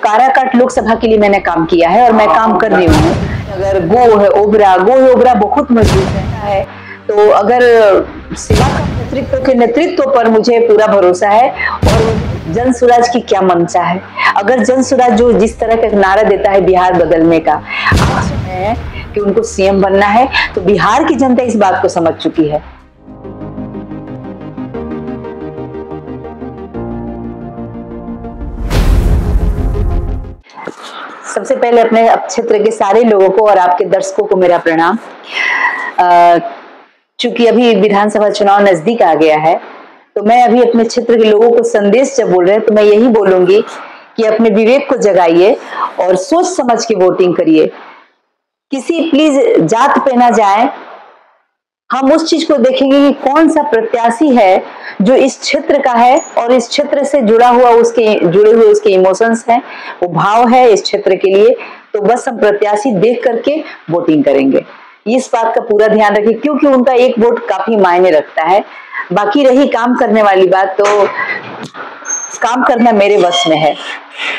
काराकाट लोकसभा के लिए मैंने काम किया है और मैं काम कर रही हूँ। अगर गो है ओबरा बहुत मजबूत है, तो अगर सेवा का नेतृत्व पर मुझे पूरा भरोसा है। और जन स्वराज की क्या मंशा है, अगर जन स्वराज जो जिस तरह का नारा देता है बिहार बदलने का, आज है कि उनको सीएम बनना है, तो बिहार की जनता इस बात को समझ चुकी है। सबसे पहले अपने क्षेत्र के सारे लोगों को और आपके दर्शकों को मेरा प्रणाम। चूंकि अभी विधानसभा चुनाव नजदीक आ गया है, तो मैं अभी अपने क्षेत्र के लोगों को संदेश जब बोल रहे हैं तो मैं यही बोलूंगी कि अपने विवेक को जगाइए और सोच समझ के वोटिंग करिए। किसी प्लीज जात पे ना जाए। हम उस चीज को देखेंगे कि कौन सा प्रत्याशी है जो इस क्षेत्र का है और इस क्षेत्र से जुड़े हुए उसके इमोशंस हैं, वो भाव है इस क्षेत्र के लिए। तो बस हम प्रत्याशी देख करके वोटिंग करेंगे, इस बात का पूरा ध्यान रखिए, क्योंकि उनका एक वोट काफी मायने रखता है। बाकी रही काम करने वाली बात, तो काम करना मेरे वश में है।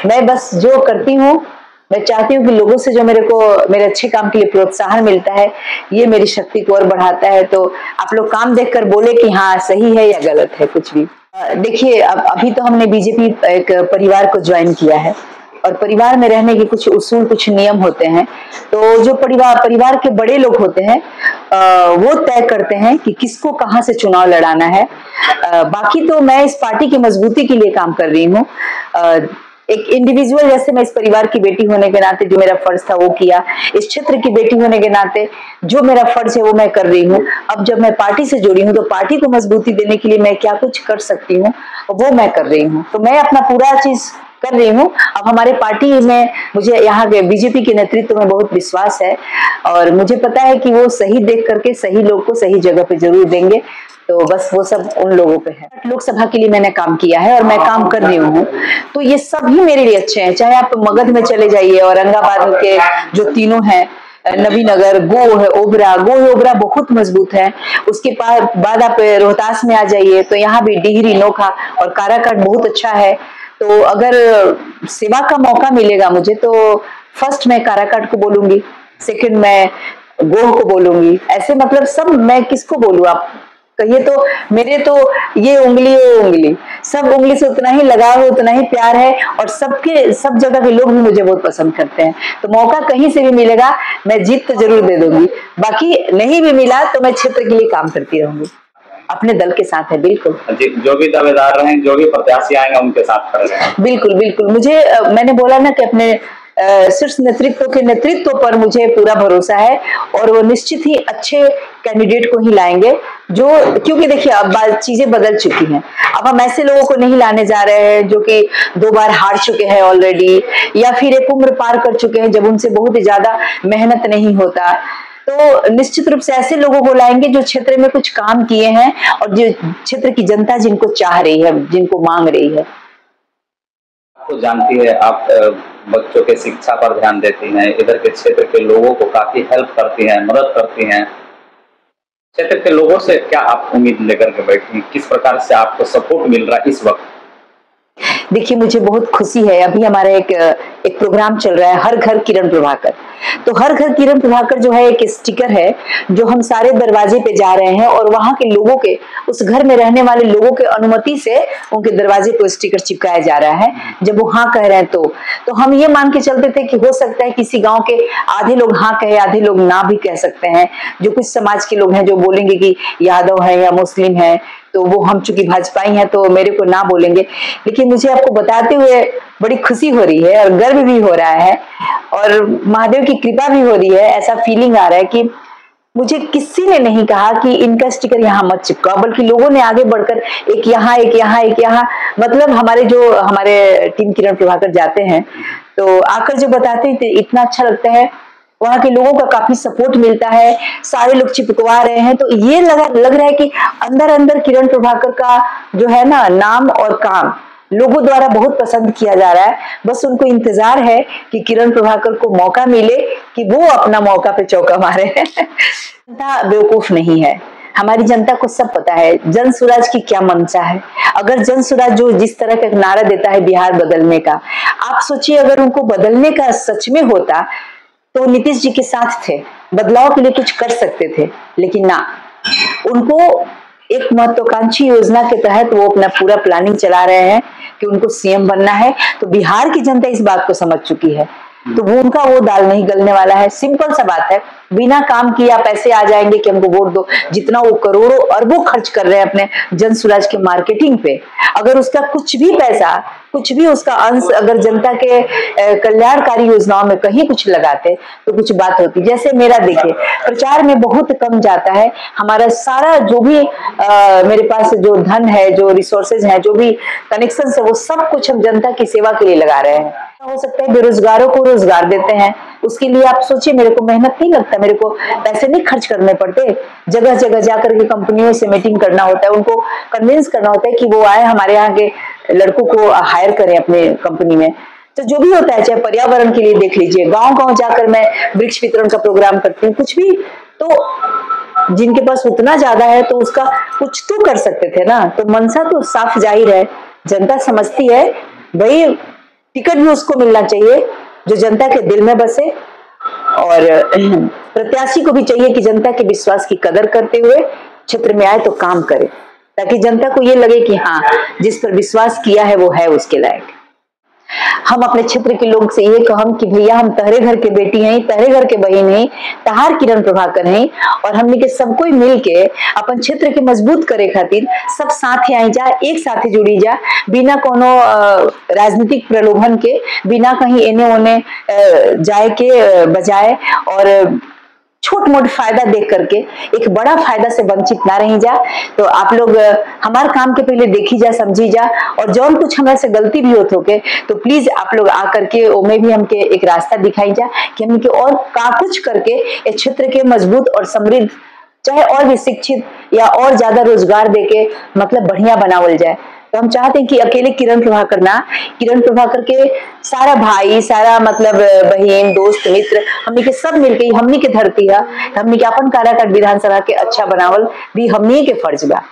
मैं बस जो करती हूँ, मैं चाहती हूँ कि लोगों से जो मेरे अच्छे काम के लिए प्रोत्साहन मिलता है, ये मेरी शक्ति को और बढ़ाता है। तो आप लोग काम देखकर बोले कि हाँ सही है या गलत है, कुछ भी। देखिए, अभी तो हमने बीजेपी एक परिवार को ज्वाइन किया है और परिवार में रहने के कुछ उसूल, कुछ नियम होते हैं। तो जो परिवार के बड़े लोग होते हैं, वो तय करते हैं कि किसको कहाँ से चुनाव लड़ाना है। बाकी तो मैं इस पार्टी की मजबूती के लिए काम कर रही हूँ। एक इंडिविजुअल जैसे मैं इस परिवार की बेटी होने के नाते जो मेरा फर्ज था वो किया, इस क्षेत्र की बेटी होने के नाते जो मेरा फर्ज है वो मैं कर रही हूँ। अब जब मैं पार्टी से जुड़ी हूँ तो पार्टी को मजबूती देने के लिए मैं क्या कुछ कर सकती हूँ वो मैं कर रही हूँ। तो मैं अपना पूरा चीज कर रही हूँ। अब हमारे पार्टी में मुझे यहाँ के बीजेपी के नेतृत्व में बहुत विश्वास है और मुझे पता है कि वो सही देख करके सही लोग को सही जगह पे जरूर देंगे। तो बस वो सब उन लोगों पे है। लोकसभा के लिए मैंने काम किया है और मैं काम कर रही हूँ, तो ये सब ही मेरे लिए अच्छे हैं। चाहे आप मगध में चले जाइए, औरंगाबाद के जो तीनों हैं, नबीनगर, गो है ओबरा बहुत मजबूत है। उसके बाद आप रोहतास में आ जाइए तो यहाँ भी डिहरी, नोखा और काराकाट बहुत अच्छा है। तो अगर सेवा का मौका मिलेगा मुझे तो फर्स्ट मैं काराकाट को बोलूंगी, सेकंड मैं गोह को बोलूंगी। ऐसे मतलब सब मैं किसको बोलूं, आप कहिए तो मेरे तो ये उंगली वो उंगली, सब उंगली से उतना ही लगाव है, उतना ही प्यार है और सब जगह के लोग भी मुझे बहुत पसंद करते हैं। तो मौका कहीं से भी मिलेगा मैं जीत तो जरूर दे दूंगी। बाकी नहीं भी मिला तो मैं क्षेत्र के लिए काम करती रहूंगी, अपने दल के साथ है। बिल्कुल जो भी दावेदार रहें, जो भी प्रत्याशी आएंगे उनके साथ कर रहे हैं। बिल्कुल मुझे मैंने बोला ना कि अपने शीर्ष नेतृत्व पर मुझे पूरा भरोसा है और वो निश्चित ही अच्छे कैंडिडेट को ही लाएंगे। जो क्योंकि देखिए अब चीजें बदल चुकी हैं। अब हम ऐसे लोगों को नहीं लाने जा रहे हैं जो कि 2 बार हार चुके हैं ऑलरेडी, या फिर एक उम्र पार कर चुके हैं जब उनसे बहुत ही ज्यादा मेहनत नहीं होता। तो निश्चित रूप से ऐसे लोगों को लाएंगे जो क्षेत्र में कुछ काम किए हैं और जो क्षेत्र की जनता जिनको चाह रही है, जिनको मांग रही है। तो जानती है आप बच्चों के शिक्षा पर ध्यान देती हैं, इधर के क्षेत्र के लोगों को काफी हेल्प करती हैं, मदद करती हैं। क्षेत्र के लोगों से क्या आप उम्मीद लेकर के बैठी, किस प्रकार से आपको सपोर्ट मिल रहा है इस वक्त? देखिए, मुझे बहुत खुशी है। अभी हमारा एक प्रोग्राम चल रहा है, हर घर किरण प्रभाकर। तो हर घर किरण प्रभाकर जो है एक स्टिकर है जो हम सारे दरवाजे पे जा रहे हैं और वहां के लोगों के, उस घर में रहने वाले लोगों के अनुमति से उनके दरवाजे को स्टिकर चिपकाया जा रहा है। जब वो हाँ कह रहे हैं तो हम ये मान के चलते थे कि हो सकता है किसी गाँव के आधे लोग हाँ कहे, आधे लोग ना भी कह सकते हैं। जो कुछ समाज के लोग हैं जो बोलेंगे कि यादव है या मुस्लिम है, तो वो हम चूंकि भाजपाई हैं तो मेरे को ना बोलेंगे। लेकिन मुझे आपको बताते हुए बड़ी खुशी हो रही है और गर्व भी हो रहा है और महादेव की कृपा भी हो रही है। ऐसा फीलिंग आ रहा है कि मुझे किसी ने नहीं कहा कि इनका स्टिकर यहाँ मत चिपकाओ, बल्कि लोगों ने आगे बढ़कर एक यहाँ, मतलब हमारे टीम किरण प्रभाकर जाते हैं तो आकर जो बताते हैं इतना अच्छा लगता है। वहां के लोगों का काफी सपोर्ट मिलता है, सारे लोग चिपकवा रहे हैं। तो ये लग रहा है कि अंदर किरण प्रभाकर का जो है ना नाम और काम लोगों द्वारा बहुत पसंद किया जा रहा है। बस उनको इंतजार है कि किरण प्रभाकर को मौका मिले कि वो अपना मौका पे चौका मारे। जनता बेवकूफ नहीं है, हमारी जनता को सब पता है जन स्वराज की क्या मंशा है। अगर जन स्वराज जो जिस तरह का नारा देता है बिहार बदलने का, आप सोचिए अगर उनको बदलने का सच में होता तो नीतीश जी के साथ थे, बदलाव के लिए कुछ कर सकते थे, लेकिन ना, उनको एक महत्वाकांक्षी योजना के तहत वो अपना पूरा प्लानिंग चला रहे हैं कि उनको सीएम बनना है। तो बिहार की जनता इस बात को समझ चुकी है, तो वो उनका वो दाल नहीं गलने वाला है। सिंपल सा बात है, बिना काम किया पैसे आ जाएंगे कि हमको वोट दो। जितना वो करोड़ों अरबों खर्च कर रहे हैं अपने जन स्वराज के मार्केटिंग पे, अगर उसका कुछ भी पैसा, कुछ भी उसका अंश अगर जनता के कल्याणकारी योजनाओं में कहीं कुछ लगाते तो कुछ बात होती। जैसे मेरा देखिए, प्रचार में बहुत कम जाता है, हमारा सारा जो भी मेरे पास जो धन है, जो रिसोर्सेज है, जो भी कनेक्शन है, वो सब कुछ हम जनता की सेवा के लिए लगा रहे हैं। हो सकता है बेरोजगारों को रोजगार देते हैं, उसके लिए आप सोचिए मेरे को मेहनत नहीं लगता, मेरे को पैसे नहीं खर्च करने पड़ते। जगह जगह जाकर के कंपनियों से मीटिंग करना होता है, उनको कन्विंस करना होता है कि वो आए, हमारे यहाँ के लड़कों को हायर करें अपने कंपनी में। तो जो भी होता है, चाहे पर्यावरण के लिए देख लीजिए, गांव गांव जाकर मैं वृक्ष वितरण का प्रोग्राम करती हूँ। कुछ भी तो जिनके पास उतना ज्यादा है तो उसका कुछ तो कर सकते थे ना। तो मनसा तो साफ जाहिर है, जनता समझती है भाई टिकट भी उसको मिलना चाहिए जो जनता के दिल में बसे, और प्रत्याशी को भी चाहिए कि जनता के विश्वास की कदर करते हुए क्षेत्र में आए तो काम करे, ताकि जनता को ये लगे कि हाँ, जिस पर विश्वास किया है वो है उसके लायक। हम अपने क्षेत्र के लोग से ये कहम कि भैया हम तहरे घर के बेटी हैं, तहरे घर के बहन हैं, तहार किरण प्रभाकर हैं, और हमने के सब कोई मिल के अपन क्षेत्र के मजबूत करे खातिर सब साथ आई जा, एक साथ जुड़ी जा, बिना कोनो राजनीतिक प्रलोभन के, बिना कहीं एने ओने जाए के बजाय, और छोट मोट फायदा देख करके एक बड़ा फायदा से वंचित ना रही जा। तो आप लोग हमारे काम के पहले देखी जा, समझी जा, और जौन कुछ हमारे से गलती भी होत होके तो प्लीज आप लोग आकर के ओमे भी हमके एक रास्ता दिखाई जा कि हमके और का कुछ करके इस क्षेत्र के मजबूत और समृद्ध, चाहे और भी शिक्षित या और ज्यादा रोजगार देके मतलब बढ़िया बनावल जाए। तो हम चाहते हैं कि अकेले किरण प्रभाकर ना, किरण प्रभाकर के सारा भाई, सारा मतलब बहन, दोस्त, मित्र, हमनी के सब मिलके हमनी के धरती है, हमनी के अपन काराकाट विधानसभा के अच्छा बनावल भी हमनी के फर्ज बा।